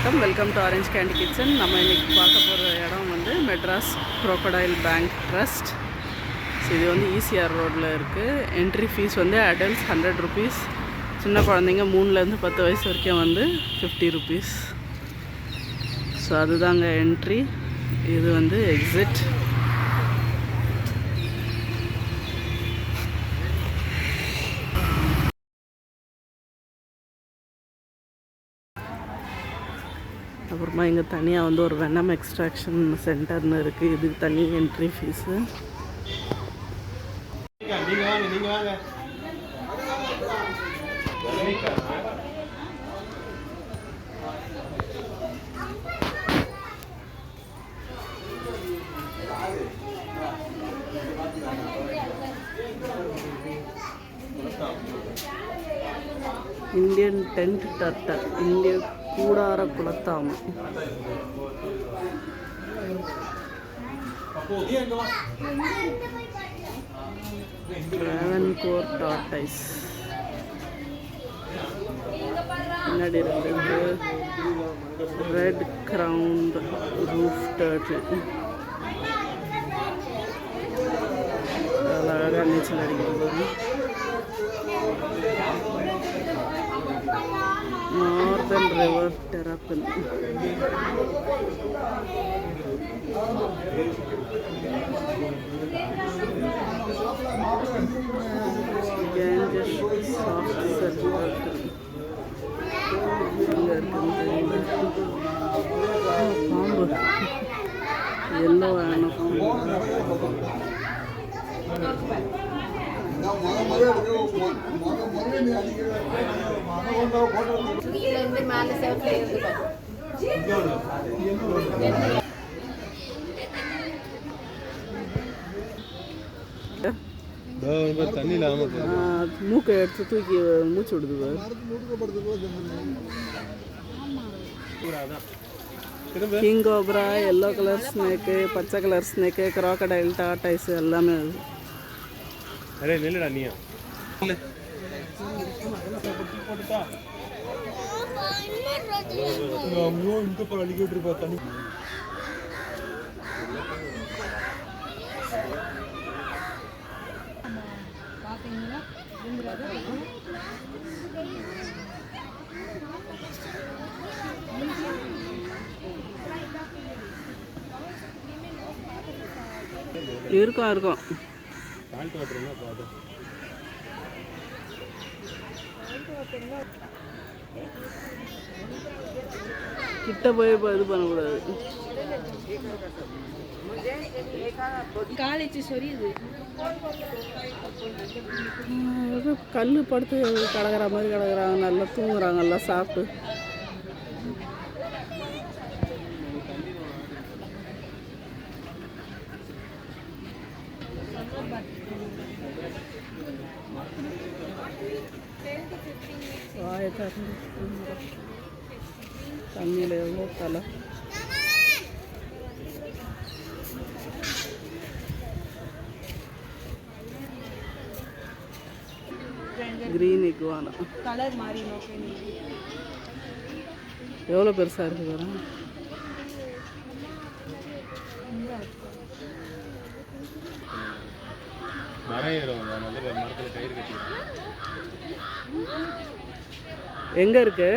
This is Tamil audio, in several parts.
வணக்கம். Welcome to orange candy kitchen. நம்ம இன்றைக்கி பார்க்க போகிற இடம் வந்து Madras crocodile bank trust. So இது வந்து ஈசிஆர் ரோட்டில் இருக்குது. என்ட்ரி ஃபீஸ் வந்து அடல்ட்ஸ் 100 rupees, சின்ன குழந்தைங்க 3லேருந்து 10 வயசு வரைக்கும் வந்து 50 rupees. ஸோ அதுதாங்க என்ட்ரி. இது வந்து எக்ஸிட். அப்புறமா இங்கே தனியாக வந்து ஒரு வெனம் எக்ஸ்ட்ராக்ஷன் சென்டர்னு இருக்குது. இதுக்கு தனி entry fees. Indian tent turtle, இந்திய கூடார குளத்தாமை. ட்ராவன்கோர் டார்டைஸ் முன்னாடி இருக்கிறது. ரெட் கிரவுண்ட் ரூஃப் டர்ட்டில், அழகாக நீச்சல் அடிக்கிறது. நார்தன் ரிவர் டெராப்பின், கேஞ்சஸ் சாஃப்ட் செல் டர்ட்டில். பாம்பு எல்லோ வேணும். மூக்கை எடுத்து தூக்கி மூச்சு விடுது. King cobra, yellow colour snake, பச்சை கலர் ஸ்னேக்கு, க்ரோக்கடைல் டார்டைஸ் எல்லாமே. இருக்கும் இருக்கும். கிட்ட போய் இப்போ இது பண்ணக்கூடாது. கல் படுத்து கிடக்குற மாதிரி கிடக்குறாங்க. நல்லா தூங்குறாங்க, நல்லா சாப்பிட்டு. தண்ணியில் எவ்வளோ தலை. கிரீன் இக்குவானா கலர் மாறி எவ்வளோ பெருசாக இருக்குது பாருங்க. எங்கே இருக்கு?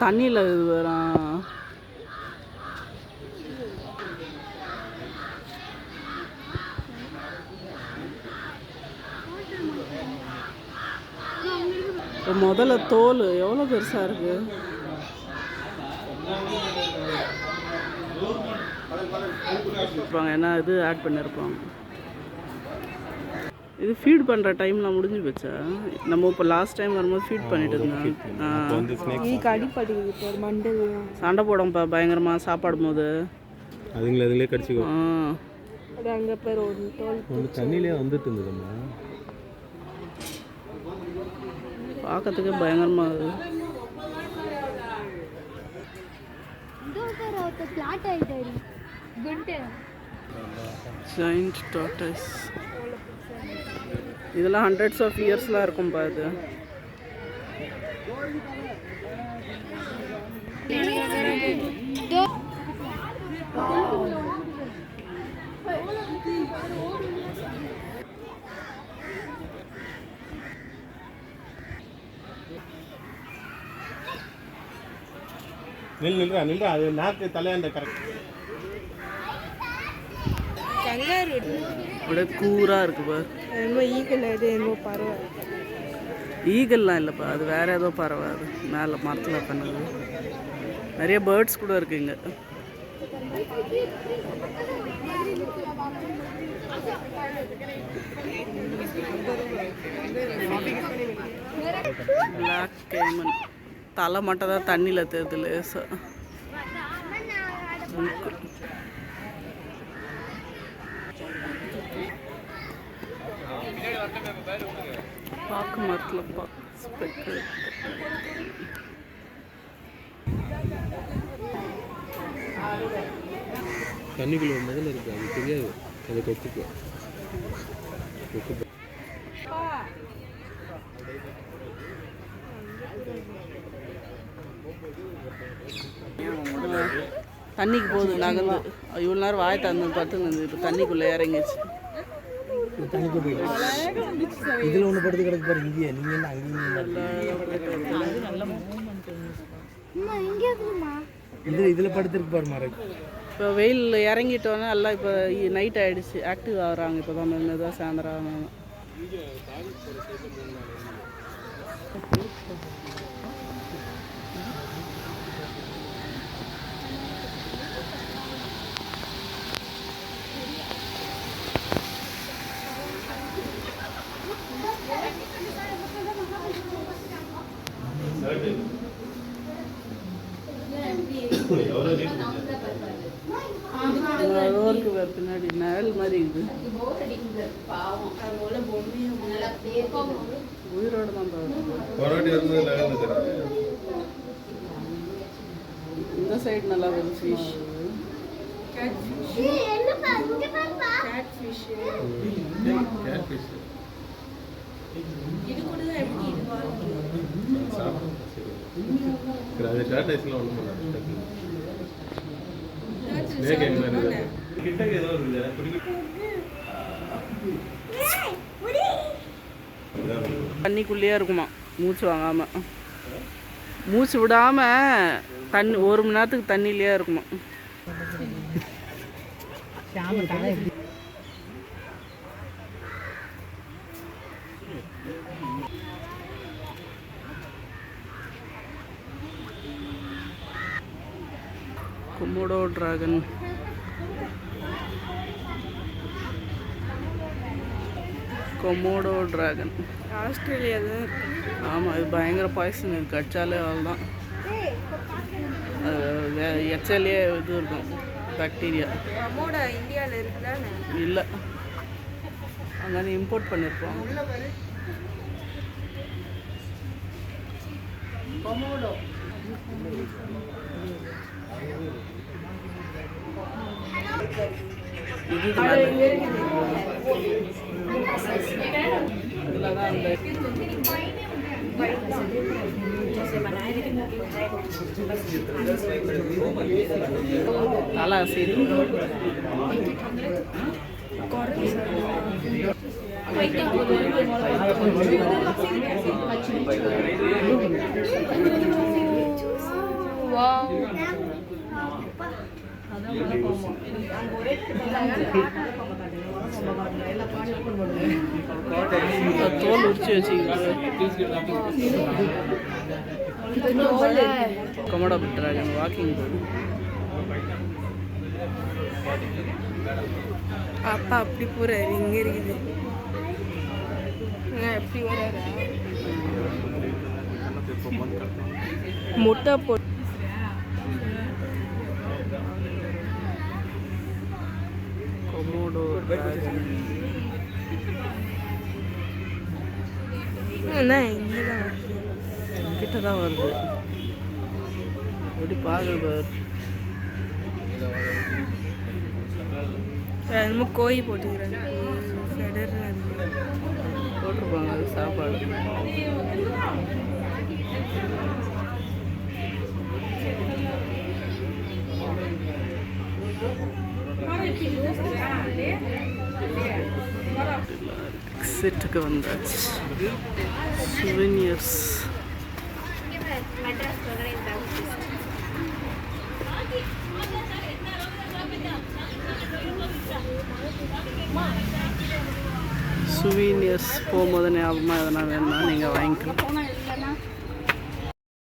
தண்ணியில் இது வரும். முதல்ல தோல் எவ்வளோ பெருசாக இருக்கு. ஏன்னா இது ஆட் பண்ணியிருப்பாங்க. இது ஃபீட் பண்ணுற டைம்லாம் முடிஞ்சு போச்சா? நம்ம இப்போ லாஸ்ட் டைம் வரும்போது ஃபீட் பண்ணிட்டு இருந்தோம். சண்டை போடும்ப்பா பயங்கரமாக சாப்பாடும் போது. அதுங்களே கடிச்சிக்கும். தண்ணியிலே வந்துட்டு இருந்ததும்மா. பார்க்கறதுக்கு பயங்கரமாக இருக்குது. giant tortoise. இதெல்லாம் hundreds of yearsலாம் இருக்கும்பா. இது நில்றா அது நாக்கு தலையாண்ட கரெக்ட். அப்படியே கூராக இருக்கு பாரு. என்னமோ ஈகல் அது என்னமோ பறவை. ஈகல்லாம் இல்லைப்பா, அது வேற ஏதோ பறவை. அது மேலே மரத்தில் பண்ணது. நிறைய பேர்ட்ஸ் கூட இருக்கு இங்கே. பிளாக் கேமன் தலை மட்டும் தான் தண்ணியில் தெரியுது லேசா. பாக்கு மரத்தில் ஸ்பெக்கு. தண்ணிக்குள்ள முதல்ல இருக்கு, அது தெரியாது. அதை கொத்துக்கு தண்ணிக்கு போகுது நகர்ந்து. இவ்வளோ நேரம் வாய் தந்து பார்த்து இப்போ தண்ணிக்குள்ளே இறங்கிச்சு. தண்ணிக்கு போயிட்டு இதில் ஒன்று படுத்து கிடக்கு பாரு. இங்கேயே நீங்கள் என்ன அங்கேயும் இதில் படுத்துருக்கு பாரு மரம். இப்போ வெயில் இறங்கிட்டோன்னா எல்லாம் இப்போ நைட் ஆகிடுச்சு, ஆக்டிவ் ஆகுறாங்க. இப்போ தான் மெதுதான் சாயந்தரம் ஆகணும். ரோருக்கு பின்னாடி நிழல் மாதிரி இருக்குது. உயிரோடு தான் இந்த சைடு நல்லா இருந்துச்சு. தண்ணிக்குள்ளேயே இருக்குமா, மூச்சு வாங்காம, மூச்சு விடாம தண்ணி 1 மணி நேரத்துக்கு தண்ணியிலேயே இருக்குமா. Komodo dragon. Komodo dragon Australia தான். ஆமாம், இது பயங்கர பாய்சன். இது கடிச்சாலே அவ்வளோதான். எச்எல்ஏ இது இருக்கும், பாக்டீரியா. கொமோடோ இந்தியாவில் இருக்குதானே? இல்லை, அங்கே இம்போர்ட் பண்ணியிருப்போம். கொமோடோ இது தலை சரி. தோல் உரிச்சு வச்சுக்கிட்டு கொமோடோ டிராகன் வாக்கிங் போகுது. அப்பா அப்படி போறாரு, இங்கே இருக்குது. எப்படி வராரு? முட்டை போட்டு கொமோடோ டிராகன். கிட்ட தான் வருது. எப்படி பார்க்குறது என்னமோ கோழி போட்டுக்கிறாங்க. போட்டிருப்பாங்க அது சாப்பாடு. எக்ஸிட்டுக்கு வந்தாச்சு. சுவெனியர்ஸ். சுவீனியர்ஸ் போகும்போது ஞாபகமாக எதனா வேணும்னா நீங்கள் வாங்கிக்கலாம்.